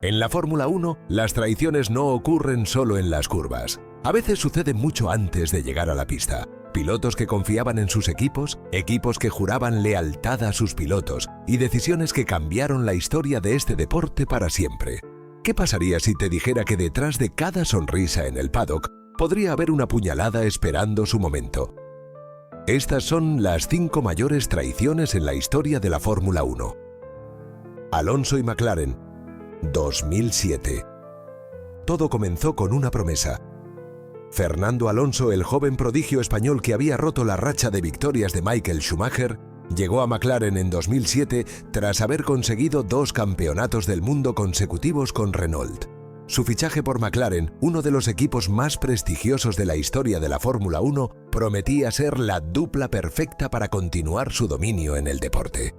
En la Fórmula 1, las traiciones no ocurren solo en las curvas. A veces suceden mucho antes de llegar a la pista. Pilotos que confiaban en sus equipos, equipos que juraban lealtad a sus pilotos y decisiones que cambiaron la historia de este deporte para siempre. ¿Qué pasaría si te dijera que detrás de cada sonrisa en el paddock podría haber una puñalada esperando su momento? Estas son las 5 mayores traiciones en la historia de la Fórmula 1. Alonso y McLaren, 2007. Todo comenzó con una promesa. Fernando Alonso, el joven prodigio español que había roto la racha de victorias de Michael Schumacher, llegó a McLaren en 2007 tras haber conseguido 2 campeonatos del mundo consecutivos con Renault. Su fichaje por McLaren, uno de los equipos más prestigiosos de la historia de la Fórmula 1, prometía ser la dupla perfecta para continuar su dominio en el deporte.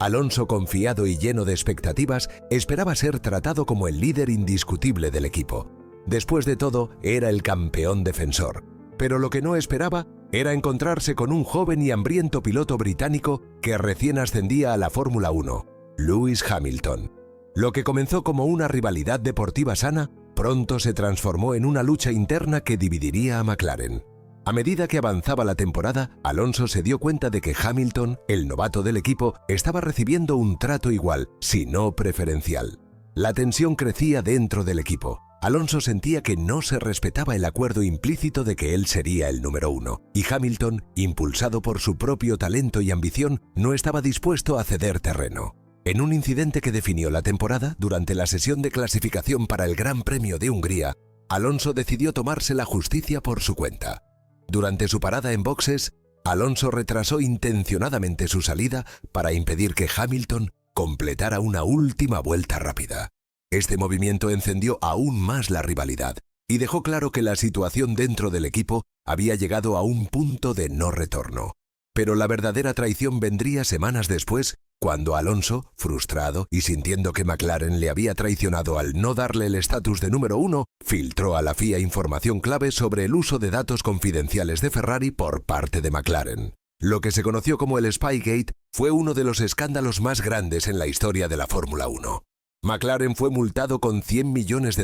Alonso, confiado y lleno de expectativas, esperaba ser tratado como el líder indiscutible del equipo. Después de todo, era el campeón defensor. Pero lo que no esperaba era encontrarse con un joven y hambriento piloto británico que recién ascendía a la Fórmula 1, Lewis Hamilton. Lo que comenzó como una rivalidad deportiva sana, pronto se transformó en una lucha interna que dividiría a McLaren. A medida que avanzaba la temporada, Alonso se dio cuenta de que Hamilton, el novato del equipo, estaba recibiendo un trato igual, si no preferencial. La tensión crecía dentro del equipo. Alonso sentía que no se respetaba el acuerdo implícito de que él sería el número 1, y Hamilton, impulsado por su propio talento y ambición, no estaba dispuesto a ceder terreno. En un incidente que definió la temporada, durante la sesión de clasificación para el Gran Premio de Hungría, Alonso decidió tomarse la justicia por su cuenta. Durante su parada en boxes, Alonso retrasó intencionadamente su salida para impedir que Hamilton completara una última vuelta rápida. Este movimiento encendió aún más la rivalidad y dejó claro que la situación dentro del equipo había llegado a un punto de no retorno. Pero la verdadera traición vendría semanas después, cuando Alonso, frustrado y sintiendo que McLaren le había traicionado al no darle el estatus de número 1, filtró a la FIA información clave sobre el uso de datos confidenciales de Ferrari por parte de McLaren. Lo que se conoció como el Spygate fue uno de los escándalos más grandes en la historia de la Fórmula 1. McLaren fue multado con $100 millones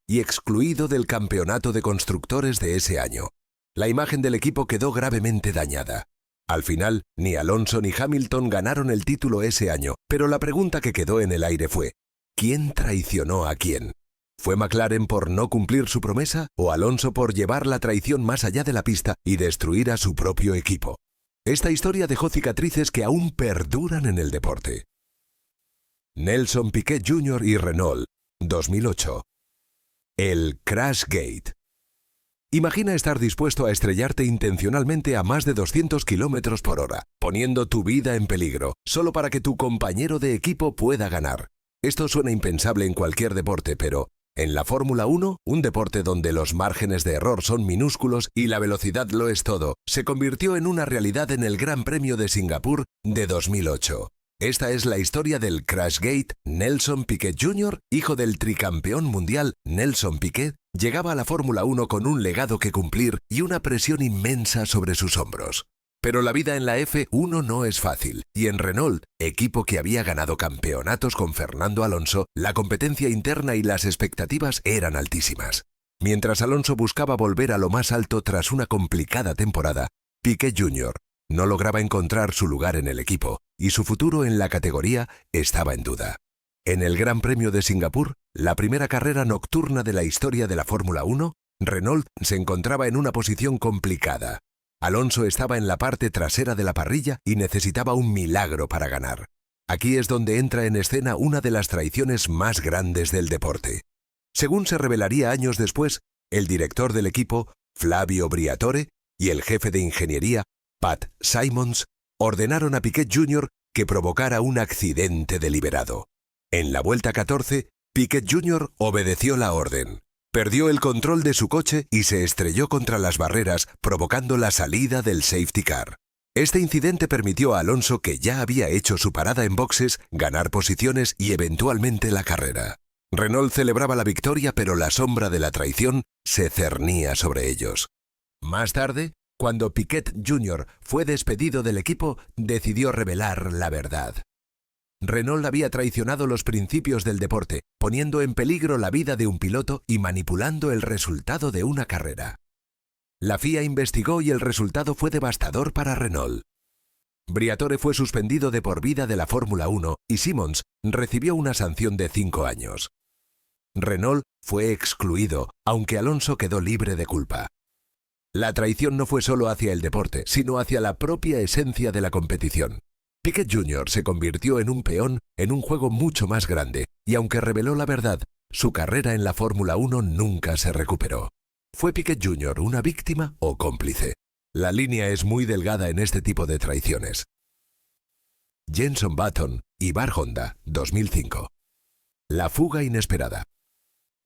y excluido del campeonato de constructores de ese año. La imagen del equipo quedó gravemente dañada. Al final, ni Alonso ni Hamilton ganaron el título ese año, pero la pregunta que quedó en el aire fue: ¿quién traicionó a quién? ¿Fue McLaren por no cumplir su promesa o Alonso por llevar la traición más allá de la pista y destruir a su propio equipo? Esta historia dejó cicatrices que aún perduran en el deporte. Nelson Piquet Jr. y Renault, 2008. El Crashgate. Imagina estar dispuesto a estrellarte intencionalmente a más de 200 km por hora, poniendo tu vida en peligro, solo para que tu compañero de equipo pueda ganar. Esto suena impensable en cualquier deporte, pero en la Fórmula 1, un deporte donde los márgenes de error son minúsculos y la velocidad lo es todo, se convirtió en una realidad en el Gran Premio de Singapur de 2008. Esta es la historia del Crashgate. Nelson Piquet Jr., hijo del tricampeón mundial Nelson Piquet, llegaba a la Fórmula 1 con un legado que cumplir y una presión inmensa sobre sus hombros. Pero la vida en la F1 no es fácil, y en Renault, equipo que había ganado campeonatos con Fernando Alonso, la competencia interna y las expectativas eran altísimas. Mientras Alonso buscaba volver a lo más alto tras una complicada temporada, Piquet Jr. no lograba encontrar su lugar en el equipo, y su futuro en la categoría estaba en duda. En el Gran Premio de Singapur, la primera carrera nocturna de la historia de la Fórmula 1, Renault se encontraba en una posición complicada. Alonso estaba en la parte trasera de la parrilla y necesitaba un milagro para ganar. Aquí es donde entra en escena una de las traiciones más grandes del deporte. Según se revelaría años después, el director del equipo, Flavio Briatore, y el jefe de ingeniería, Pat Symonds, ordenaron a Piquet Jr. que provocara un accidente deliberado. En la vuelta 14, Piquet Jr. obedeció la orden. Perdió el control de su coche y se estrelló contra las barreras, provocando la salida del safety car. Este incidente permitió a Alonso, que ya había hecho su parada en boxes, ganar posiciones y eventualmente la carrera. Renault celebraba la victoria, pero la sombra de la traición se cernía sobre ellos. Más tarde, cuando Piquet Jr. fue despedido del equipo, decidió revelar la verdad. Renault había traicionado los principios del deporte, poniendo en peligro la vida de un piloto y manipulando el resultado de una carrera. La FIA investigó y el resultado fue devastador para Renault. Briatore fue suspendido de por vida de la Fórmula 1 y Simmons recibió una sanción de 5 años. Renault fue excluido, aunque Alonso quedó libre de culpa. La traición no fue solo hacia el deporte, sino hacia la propia esencia de la competición. Piquet Jr. se convirtió en un peón en un juego mucho más grande, y aunque reveló la verdad, su carrera en la Fórmula 1 nunca se recuperó. ¿Fue Piquet Jr. una víctima o cómplice? La línea es muy delgada en este tipo de traiciones. Jenson Button y Bar Honda, 2005. La fuga inesperada.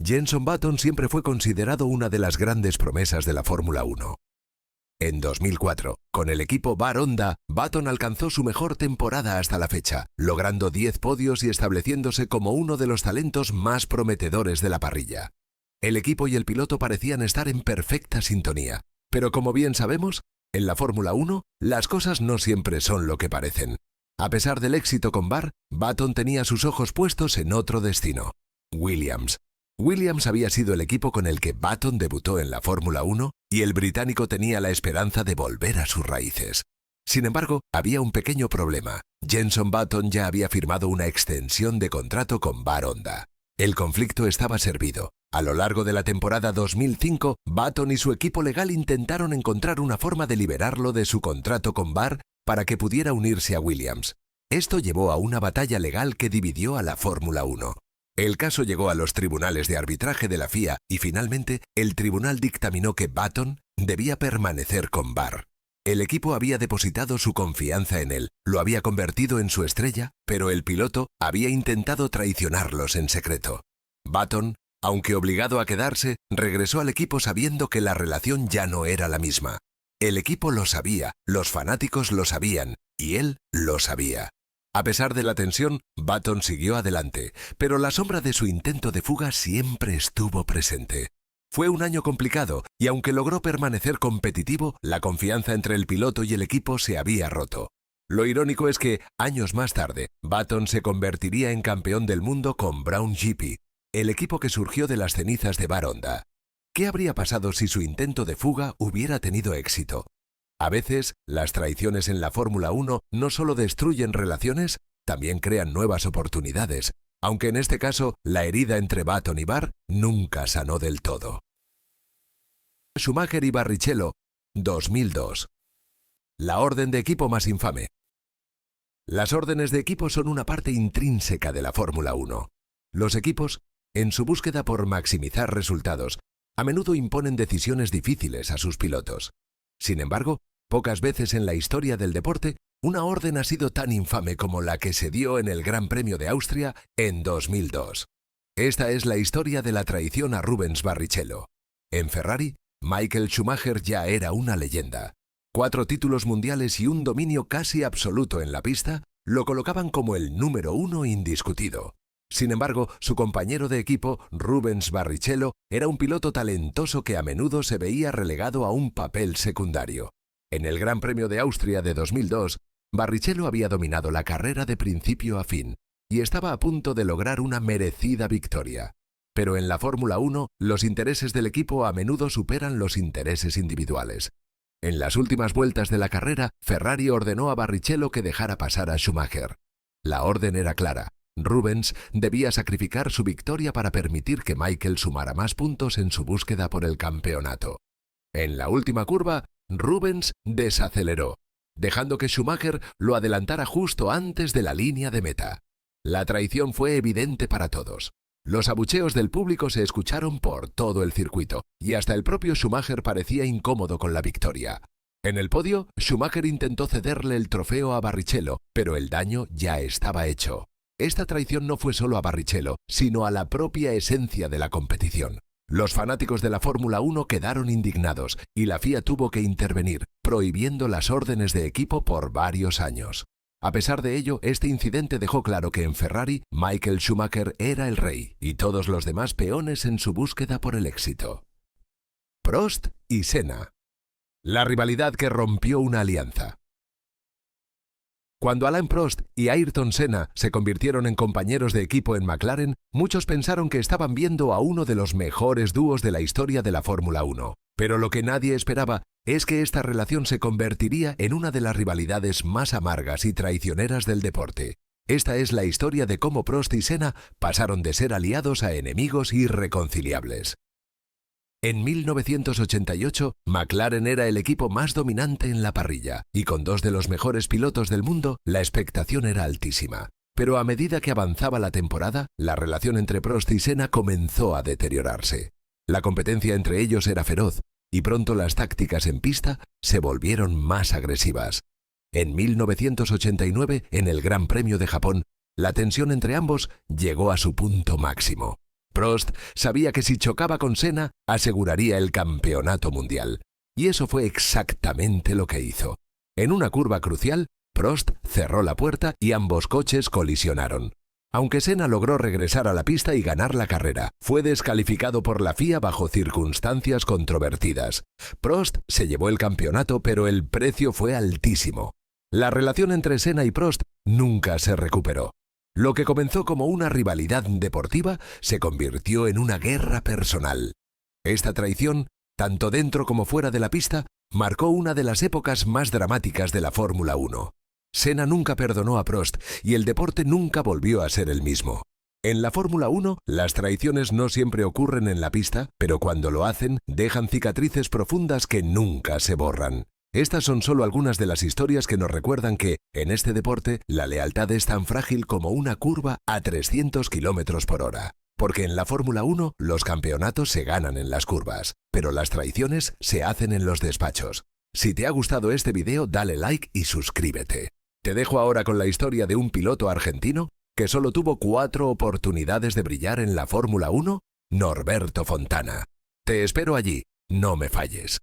Jenson Button siempre fue considerado una de las grandes promesas de la Fórmula 1. En 2004, con el equipo Bar Honda, Button alcanzó su mejor temporada hasta la fecha, logrando 10 podios y estableciéndose como uno de los talentos más prometedores de la parrilla. El equipo y el piloto parecían estar en perfecta sintonía, pero como bien sabemos, en la Fórmula 1, las cosas no siempre son lo que parecen. A pesar del éxito con Bar, Button tenía sus ojos puestos en otro destino: Williams. Williams había sido el equipo con el que Button debutó en la Fórmula 1 y el británico tenía la esperanza de volver a sus raíces. Sin embargo, había un pequeño problema. Jenson Button ya había firmado una extensión de contrato con Bar Honda. El conflicto estaba servido. A lo largo de la temporada 2005, Button y su equipo legal intentaron encontrar una forma de liberarlo de su contrato con Bar para que pudiera unirse a Williams. Esto llevó a una batalla legal que dividió a la Fórmula 1. El caso llegó a los tribunales de arbitraje de la FIA y finalmente el tribunal dictaminó que Button debía permanecer con Bar. El equipo había depositado su confianza en él, lo había convertido en su estrella, pero el piloto había intentado traicionarlos en secreto. Button, aunque obligado a quedarse, regresó al equipo sabiendo que la relación ya no era la misma. El equipo lo sabía, los fanáticos lo sabían, y él lo sabía. A pesar de la tensión, Button siguió adelante, pero la sombra de su intento de fuga siempre estuvo presente. Fue un año complicado, y aunque logró permanecer competitivo, la confianza entre el piloto y el equipo se había roto. Lo irónico es que, años más tarde, Button se convertiría en campeón del mundo con Brown GP, el equipo que surgió de las cenizas de Bar Honda. ¿Qué habría pasado si su intento de fuga hubiera tenido éxito? A veces, las traiciones en la Fórmula 1 no solo destruyen relaciones, también crean nuevas oportunidades, aunque en este caso, la herida entre Button y Bar nunca sanó del todo. Schumacher y Barrichello, 2002. La orden de equipo más infame. Las órdenes de equipo son una parte intrínseca de la Fórmula 1. Los equipos, en su búsqueda por maximizar resultados, a menudo imponen decisiones difíciles a sus pilotos. Sin embargo, pocas veces en la historia del deporte, una orden ha sido tan infame como la que se dio en el Gran Premio de Austria en 2002. Esta es la historia de la traición a Rubens Barrichello. En Ferrari, Michael Schumacher ya era una leyenda. 4 títulos mundiales y un dominio casi absoluto en la pista lo colocaban como el número 1 indiscutido. Sin embargo, su compañero de equipo, Rubens Barrichello, era un piloto talentoso que a menudo se veía relegado a un papel secundario. En el Gran Premio de Austria de 2002, Barrichello había dominado la carrera de principio a fin y estaba a punto de lograr una merecida victoria. Pero en la Fórmula 1, los intereses del equipo a menudo superan los intereses individuales. En las últimas vueltas de la carrera, Ferrari ordenó a Barrichello que dejara pasar a Schumacher. La orden era clara. Rubens debía sacrificar su victoria para permitir que Michael sumara más puntos en su búsqueda por el campeonato. En la última curva, Rubens desaceleró, dejando que Schumacher lo adelantara justo antes de la línea de meta. La traición fue evidente para todos. Los abucheos del público se escucharon por todo el circuito, y hasta el propio Schumacher parecía incómodo con la victoria. En el podio, Schumacher intentó cederle el trofeo a Barrichello, pero el daño ya estaba hecho. Esta traición no fue solo a Barrichello, sino a la propia esencia de la competición. Los fanáticos de la Fórmula 1 quedaron indignados y la FIA tuvo que intervenir, prohibiendo las órdenes de equipo por varios años. A pesar de ello, este incidente dejó claro que en Ferrari, Michael Schumacher era el rey y todos los demás peones en su búsqueda por el éxito. Prost y Senna. La rivalidad que rompió una alianza. Cuando Alain Prost y Ayrton Senna se convirtieron en compañeros de equipo en McLaren, muchos pensaron que estaban viendo a uno de los mejores dúos de la historia de la Fórmula 1. Pero lo que nadie esperaba es que esta relación se convertiría en una de las rivalidades más amargas y traicioneras del deporte. Esta es la historia de cómo Prost y Senna pasaron de ser aliados a enemigos irreconciliables. En 1988, McLaren era el equipo más dominante en la parrilla, y con dos de los mejores pilotos del mundo, la expectación era altísima. Pero a medida que avanzaba la temporada, la relación entre Prost y Senna comenzó a deteriorarse. La competencia entre ellos era feroz, y pronto las tácticas en pista se volvieron más agresivas. En 1989, en el Gran Premio de Japón, la tensión entre ambos llegó a su punto máximo. Prost sabía que si chocaba con Senna, aseguraría el campeonato mundial. Y eso fue exactamente lo que hizo. En una curva crucial, Prost cerró la puerta y ambos coches colisionaron. Aunque Senna logró regresar a la pista y ganar la carrera, fue descalificado por la FIA bajo circunstancias controvertidas. Prost se llevó el campeonato, pero el precio fue altísimo. La relación entre Senna y Prost nunca se recuperó. Lo que comenzó como una rivalidad deportiva se convirtió en una guerra personal. Esta traición, tanto dentro como fuera de la pista, marcó una de las épocas más dramáticas de la Fórmula 1. Senna nunca perdonó a Prost y el deporte nunca volvió a ser el mismo. En la Fórmula 1, las traiciones no siempre ocurren en la pista, pero cuando lo hacen, dejan cicatrices profundas que nunca se borran. Estas son solo algunas de las historias que nos recuerdan que, en este deporte, la lealtad es tan frágil como una curva a 300 km por hora. Porque en la Fórmula 1, los campeonatos se ganan en las curvas, pero las traiciones se hacen en los despachos. Si te ha gustado este video, dale like y suscríbete. Te dejo ahora con la historia de un piloto argentino que solo tuvo 4 oportunidades de brillar en la Fórmula 1, Norberto Fontana. Te espero allí, no me falles.